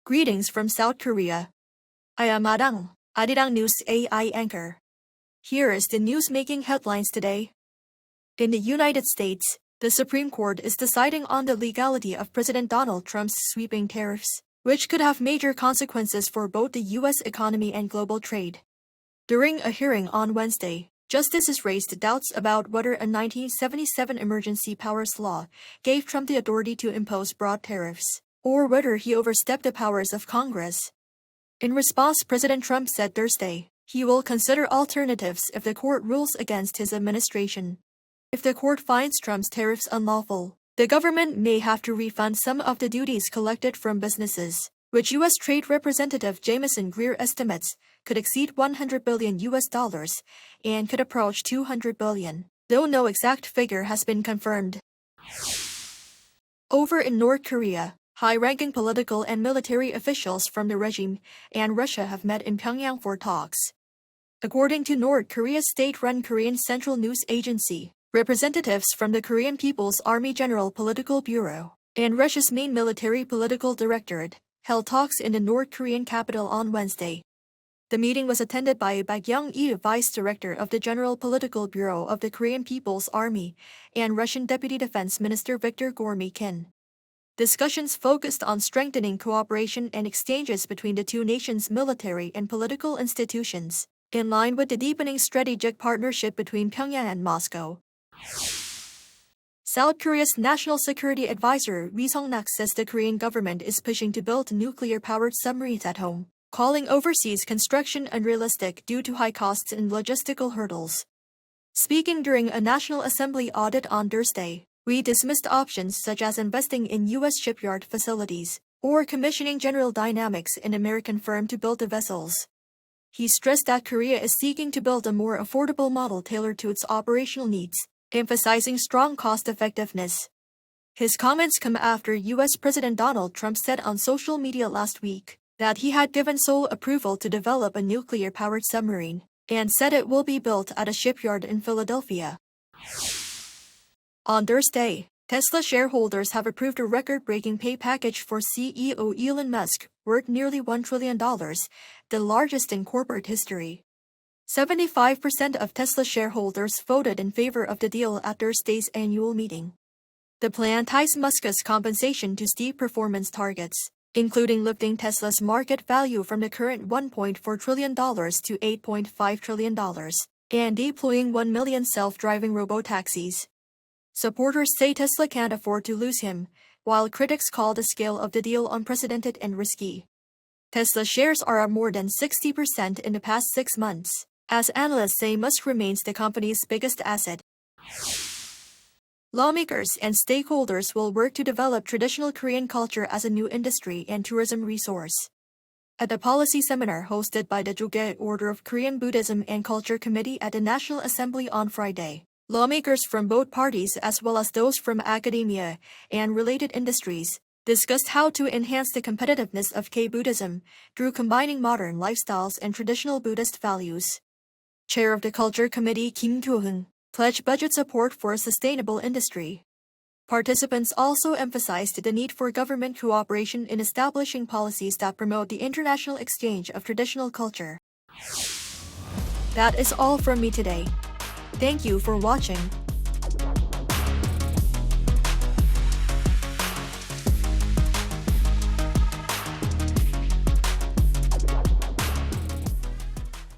Greetings from South Korea. I am Arirang News AI anchor. Here is the news making headlines today. In the United States, the Supreme Court is deciding on the legality of President Donald Trump's sweeping tariffs, which could have major consequences for both the U.S. economy and global trade. During a hearing on Wednesday, justices raised doubts about whether a 1977 emergency powers law gave Trump the authority to impose broad tariffs, or whether he overstepped the powers of Congress. In response, President Trump said Thursday he will consider alternatives if the court rules against his administration. If the court finds Trump's tariffs unlawful, the government may have to refund some of the duties collected from businesses, which U.S. Trade Representative Jamieson Greer estimates could exceed $100 billion and could approach $200 billion, though no exact figure has been confirmed. Over in North Korea, high-ranking political and military officials from the regime and Russia have met in Pyongyang for talks. According to North Korea's state-run Korean Central News Agency, representatives from the Korean People's Army General Political Bureau and Russia's main military political directorate held talks in the North Korean capital on Wednesday. The meeting was attended by Baek Young-il, Vice Director of the General Political Bureau of the Korean People's Army, and Russian Deputy Defense Minister Viktor Gormykhin. Discussions focused on strengthening cooperation and exchanges between the two nations' military and political institutions, in line with the deepening strategic partnership between Pyongyang and Moscow. South Korea's National Security Advisor Ri Song-nak says the Korean government is pushing to build nuclear-powered submarines at home, calling overseas construction unrealistic due to high costs and logistical hurdles. Speaking during a National Assembly audit on Thursday, Ri dismissed options such as investing in U.S. shipyard facilities or commissioning General Dynamics, an American firm, to build the vessels. He stressed that Korea is seeking to build a more affordable model tailored to its operational needs, emphasizing strong cost-effectiveness. His comments come after U.S. President Donald Trump said on social media last week that he had given sole approval to develop a nuclear-powered submarine, and said it will be built at a shipyard in Philadelphia. On Thursday, Tesla shareholders have approved a record-breaking pay package for CEO Elon Musk, worth nearly $1 trillion, the largest in corporate history. 75% of Tesla shareholders voted in favor of the deal at Thursday's annual meeting. The plan ties Musk's compensation to steep performance targets, including lifting Tesla's market value from the current $1.4 trillion to $8.5 trillion, and deploying 1 million self-driving robotaxis. Supporters say Tesla can't afford to lose him, while critics call the scale of the deal unprecedented and risky. Tesla shares are up more than 60% in the past 6 months, as analysts say Musk remains the company's biggest asset. Lawmakers and stakeholders will work to develop traditional Korean culture as a new industry and tourism resource. At a policy seminar hosted by the Jogye Order of Korean Buddhism and Culture Committee at the National Assembly on Friday, lawmakers from both parties as well as those from academia and related industries discussed how to enhance the competitiveness of K-Buddhism through combining modern lifestyles and traditional Buddhist values. Chair of the Culture Committee Kim Kyo-heung pledged budget support for a sustainable industry. Participants also emphasized the need for government cooperation in establishing policies that promote the international exchange of traditional culture. That is all from me today. Thank you for watching.